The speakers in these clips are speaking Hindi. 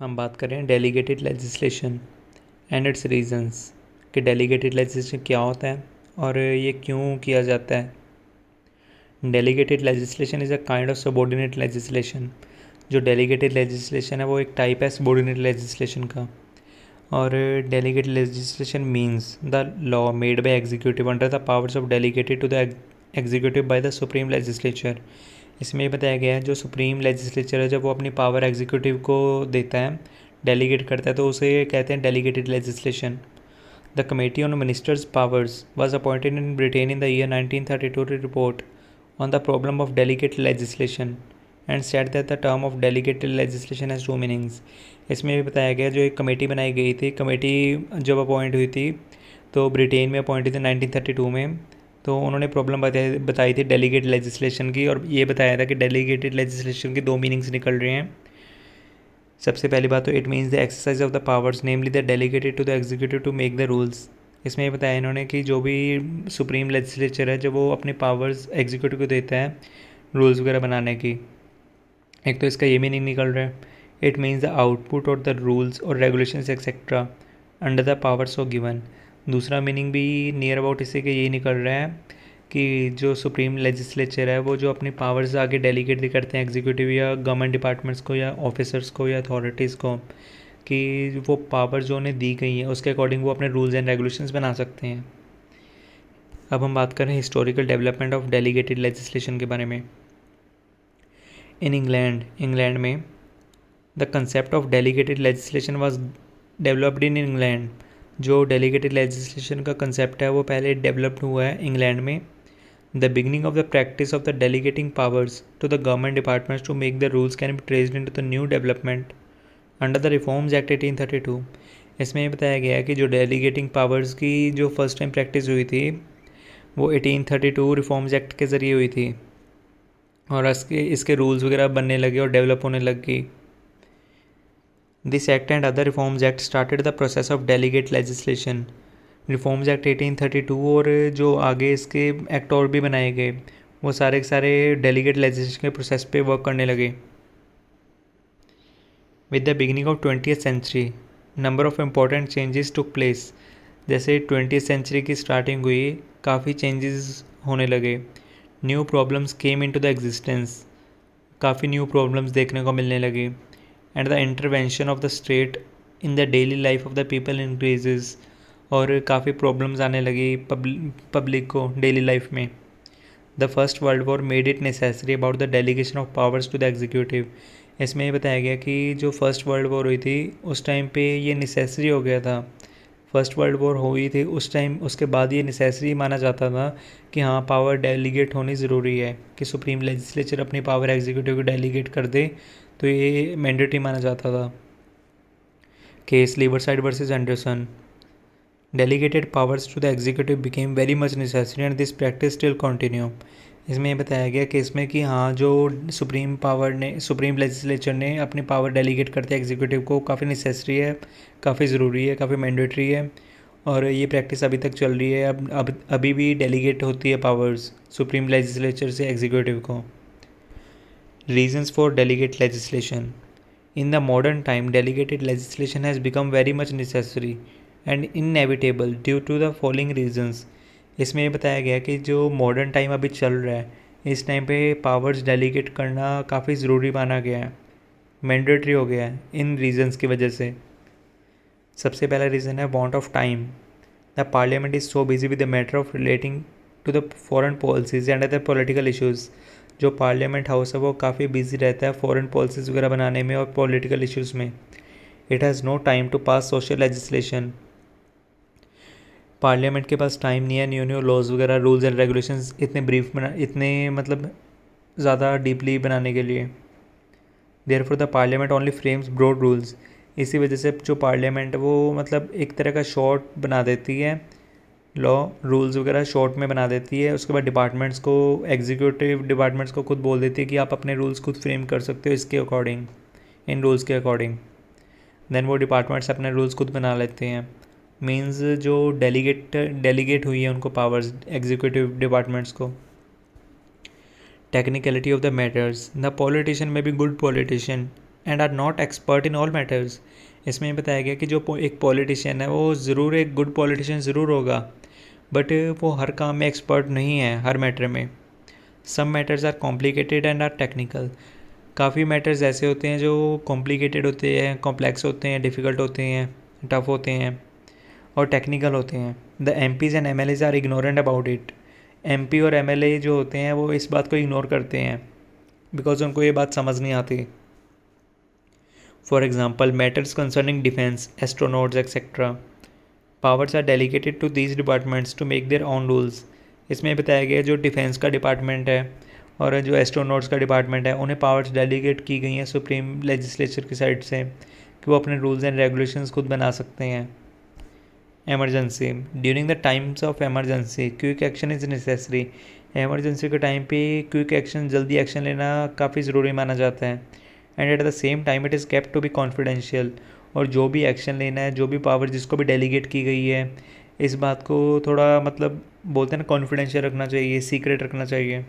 हम बात करें delegated legislation and its reasons कि डेलीगेटेड लेजिस्लेशन क्या होता है और ये क्यों किया जाता है। Delegated legislation is a kind of subordinate legislation. जो डेलीगेटेड लेजिस्लेशन है वो एक टाइप है सबॉर्डिनेट लेजिस्लेशन का। और delegated legislation means the law made by executive under the powers of delegated to the executive by the supreme legislature. इसमें बताया गया है जो सुप्रीम लेजिस्लेचर है जब वो अपनी पावर एग्जीक्यूटिव को देता है, डेलीगेट करता है, तो उसे कहते हैं delegated legislation. The committee on ministers powers was appointed in Britain in the year 1932 to report on the problem of delegated legislation and said that the term of delegated legislation has two meanings। इसमें भी बताया गया जो एक कमेटी बनाई गई थी, कमेटी जब अपॉइंट हुई थी तो ब्रिटेन में अपॉइंट हुई थी 1932 में, तो उन्होंने प्रॉब्लम बताई थी डेलीगेट लेजिस्लेशन की और ये बताया था कि डेलीगेटेड लेजिस्लेशन के दो मीनिंग्स निकल रहे हैं। सबसे पहली बात तो it means the exercise of the powers namely the delegated to the executive to make the rules. इसमें ये बताया इन्होंने कि जो भी सुप्रीम लेजिस्लेचर है जब वो अपने पावर्स एग्जीक्यूटिव को देता है रूल्स वगैरह बनाने की, एक तो इसका ये मीनिंग निकल रहा है इट मीन्स द आउटपुट और द रूल्स और regulations etcetera under the powers of given. दूसरा मीनिंग भी नियर अबाउट इसी के यही निकल रहा है कि जो सुप्रीम लेजिस्लेचर है वो जो अपनी पावर्स आगे डेलीगेट भी करते हैं एग्जीक्यूटिव या गवर्नमेंट डिपार्टमेंट्स को या ऑफिसर्स को या अथॉरिटीज़ को, कि वो पावर जो उन्हें दी गई है उसके अकॉर्डिंग वो अपने रूल्स एंड रेगुलेशंस बना सकते हैं। अब हम बात करें historical development of delegated legislation के बारे में। इन इंग्लैंड में the concept of delegated legislation was developed in England. जो डेलीगेटेड लेजिस्लेशन का कंसेप्ट है वो पहले डेवलप्ड हुआ है इंग्लैंड में। The beginning of the practice of the delegating powers to the government departments to make the rules can be traced in to the new development under the reforms act 1832। इसमें ये बताया गया है कि जो डेलीगेटिंग पावर्स की जो फर्स्ट टाइम प्रैक्टिस हुई थी वो 1832 रिफॉर्म्स एक्ट के ज़रिए हुई थी और इसके रूल्स वगैरह बनने लगे और डेवलप होने लग गई। This act and other reforms act started the process of delegate legislation. Reforms act 1832 और जो आगे इसके एक्ट और भी बनाए गए वो सारे के सारे डेलीगेट लेजिस्लेशन के प्रोसेस पे वर्क करने लगे। With the beginning of 20th century number of important changes took place. जैसे 20th सेंचुरी की स्टार्टिंग हुई काफ़ी चेंजेस होने लगे। New problems came into the existence, काफ़ी न्यू प्रॉब्लम्स देखने को मिलने लगे। And the intervention of the state in the daily life of the people increases, और काफ़ी प्रॉब्लम्स आने लगी पब्लिक को डेली लाइफ में। The first world war made it necessary about the delegation of powers to the executive. इसमें ये बताया गया कि जो फर्स्ट वर्ल्ड वॉर हुई थी उस टाइम पे ये नेसेसरी हो गया था। फर्स्ट वर्ल्ड वॉर हुई थी उस टाइम, उसके बाद ये नेसेसरी माना जाता था कि हाँ पावर डेलीगेट होनी ज़रूरी है, कि सुप्रीम लेजिस्लेचर अपनी पावर एग्जीक्यूटिव को डेलीगेट कर दे, तो ये मैंडेटरी माना जाता था। Case Liversidge versus Anderson. Delegated powers to the executive became very much necessary and this practice still continue. इसमें ये बताया गया कि इसमें कि हाँ जो सुप्रीम लेजिस्लेचर ने अपनी पावर डेलीगेट करते एग्जीक्यूटिव को काफ़ी नेसेसरी है, काफ़ी ज़रूरी है, काफ़ी मैंडेटरी है और ये प्रैक्टिस अभी तक चल रही है। अब अभी भी डेलीगेट होती है पावर्स सुप्रीम लेजिस्लेचर से एग्जीक्यूटिव को। Reasons for delegate legislation. In the modern time, delegated legislation has become very much necessary and inevitable due to the following reasons। इसमें ये बताया गया कि जो मॉडर्न टाइम अभी चल रहा है इस टाइम पे पावर्स डेलीगेट करना काफ़ी ज़रूरी माना गया है, मैंडेटरी हो गया है इन रीजंस की वजह से। सबसे पहला रीज़न है want of time. The parliament is so busy with the matter of relating to the foreign policies and other political issues. जो पार्लियामेंट हाउस है वो काफ़ी बिजी रहता है फॉरेन पॉलिसीज़ वगैरह बनाने में और पॉलिटिकल इश्यूज़ में। It has no time to pass social legislation. Parliament के पास टाइम नहीं है न्यू लॉज वगैरह रूल्स एंड रेगुलेशंस इतने मतलब ज़्यादा डीपली बनाने के लिए। Therefore the parliament only frames broad rules. इसी वजह से जो पार्लियामेंट है वो मतलब एक तरह का शॉर्ट बना देती है, लॉ रूल्स वगैरह शॉर्ट में बना देती है। उसके बाद डिपार्टमेंट्स को, एग्जीक्यूटिव डिपार्टमेंट्स को खुद बोल देती है कि आप अपने रूल्स खुद फ्रेम कर सकते हो इसके अकॉर्डिंग, इन रूल्स के अकॉर्डिंग। देन वो डिपार्टमेंट्स अपने रूल्स खुद बना लेते हैं। मीन्स जो डेलीगेट हुई है उनको पावर्स एग्जीक्यूटिव डिपार्टमेंट्स को। Technicality of the matters. The politician may be good politician and are not expert in all matters. इसमें ये बताया गया कि जो एक पॉलिटिशियन है वो ज़रूर एक गुड पॉलिटिशियन ज़रूर होगा, बट वो हर काम में एक्सपर्ट नहीं है, हर मैटर में। Some matters are complicated and are technical. काफ़ी मैटर्स ऐसे होते हैं जो कॉम्प्लिकेटेड होते हैं, कॉम्प्लेक्स होते हैं, डिफ़िकल्ट होते हैं, टफ़ होते हैं और टेक्निकल होते हैं। The MPs and MLAs are ignorant about it. MP और MLA जो होते हैं वो इस बात को इग्नोर करते हैं बिकॉज उनको ये बात समझ नहीं आती। For example matters concerning defence, astronauts etcetera, powers are delegated to these departments to make their own rules. इसमें बताया गया जो डिफेंस का डिपार्टमेंट है और जो एस्ट्रोनॉट्स का डिपार्टमेंट है उन्हें पावर्स डेलीगेट की गई हैं सुप्रीम लेजिस्लेचर की साइड से कि वो अपने रूल्स एंड रेगुलेशंस खुद बना सकते हैं। Emergency, during the times of emergency quick action is necessary. Emergency के टाइम पे क्विक एक्शन, जल्दी एक्शन लेना काफ़ी ज़रूरी माना जाता है। And at the same time it is kept to be confidential. और जो भी एक्शन लेना है, जो भी पावर जिसको भी डेलीगेट की गई है, इस बात को थोड़ा मतलब बोलते हैं ना कॉन्फिडेंशियल रखना चाहिए, सीक्रेट रखना चाहिए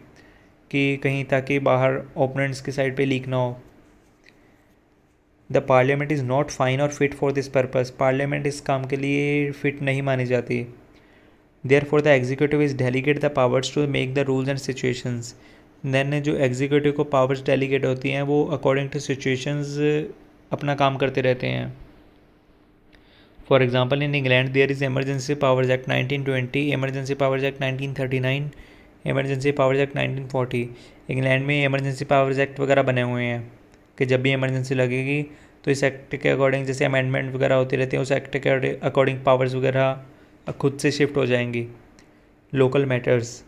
कि कहीं ताकि बाहर ओपोनेंट्स की साइड पे लीक ना हो। The parliament is not fine और fit for this purpose. Parliament इस काम के लिए फिट नहीं मानी जाती। Therefore the executive is delegate the powers to make the rules and situations. Then जो एग्जीक्यूटिव को पावर्स डेलीगेट होती हैं वो अकॉर्डिंग टू सिचुएशंस अपना काम करते रहते हैं। For example in England there is emergency powers act 1920, emergency powers act 1939, emergency powers act 1940। England में एमरजेंसी पावर्स एक्ट वगैरह बने हुए हैं कि जब भी इमरजेंसी लगेगी तो इस एक्ट के अकॉर्डिंग जैसे अमेंडमेंट वगैरह होती रहती है, उस एक्ट के अकॉर्डिंग पावर्स वगैरह खुद से शिफ्ट हो जाएंगी। Local matters,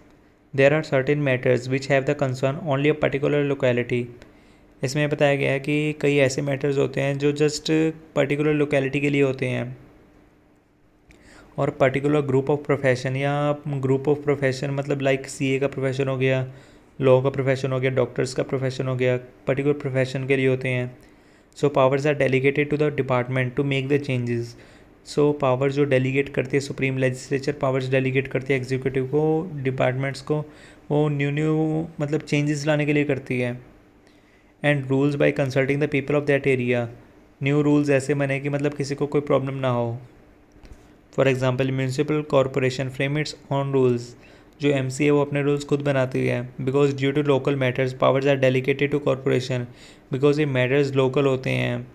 there are certain matters which have the concern only a particular locality. इसमें बताया गया है कि कई ऐसे मैटर्स होते हैं जो जस्ट पर्टिकुलर लोकेलिटी के लिए होते हैं और पर्टिकुलर ग्रुप ऑफ प्रोफेशन या ग्रुप ऑफ प्रोफेशन मतलब लाइक CA का प्रोफेशन हो गया, लॉ का प्रोफेशन हो गया, डॉक्टर्स का प्रोफेशन हो गया, पर्टिकुलर प्रोफेशन के लिए होते हैं। So powers are delegated to the department to make the changes. So powers जो डेलीगेट करती है सुप्रीम लेजिस्लेचर, पावर्स डेलीगेट करती है एग्जीक्यूटिव को, डिपार्टमेंट्स को, वो न्यू मतलब चेंजेस लाने के लिए करती है। And rules by consulting the people of that area. New rules ऐसे बने कि मतलब किसी को कोई प्रॉब्लम ना हो। For example municipal corporation frame its own rules. जो MC है वो अपने रूल्स खुद बनाती है because due to local matters powers are delegated to corporation. Because ये मैटर्स लोकल होते हैं,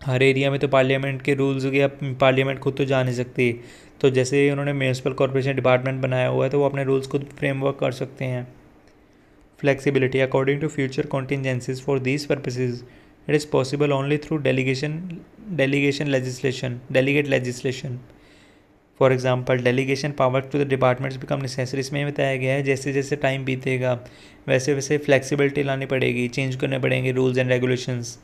हर एरिया में तो पार्लियामेंट के रूल्स या पार्लियामेंट खुद तो जा नहीं सकती। तो जैसे उन्होंने म्यूनसिपल कॉरपोरेशन डिपार्टमेंट बनाया हुआ है तो वो अपने रूल्स खुद फ्रेमवर्क कर सकते हैं। Flexibility, according to future contingencies for these purposes it is possible only through delegate legislation. For example delegation power to the departments become necessary. इसमें बताया गया है जैसे जैसे टाइम बीतेगा वैसे वैसे फ्लेक्सिबिलिटी लानी पड़ेगी, चेंज करने पड़ेंगे rules and regulations.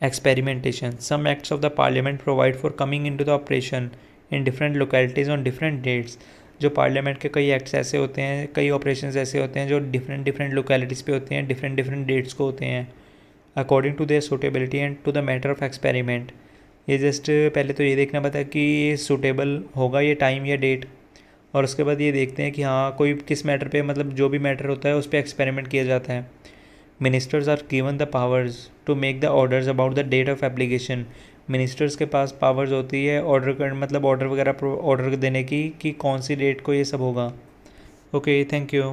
Experimentation, some acts of the parliament provide for coming into the operation in different localities on different dates. जो पार्लियामेंट के कई एक्ट्स ऐसे होते हैं, कई ऑपरेशंस ऐसे होते हैं जो डिफरेंट डिफरेंट लोकेलिटीज़ पे होते हैं, डिफरेंट डिफरेंट डेट्स को होते हैं, according to their suitability and to the matter of experiment. ये जस्ट पहले तो ये देखना पड़ता है कि ये सूटेबल होगा ये टाइम या डेट, और उसके बाद ये देखते हैं कि हाँ कोई किस मैटर पे मतलब जो भी मैटर होता है उस पर एक्सपेरिमेंट किया जाता है। Ministers are given the powers to make the orders about the date of application. Ministers के पास पावर्स होती है ऑर्डर कर मतलब ऑर्डर वगैरह ऑर्डर देने की कि कौन सी डेट को ये सब होगा। Okay, thank you.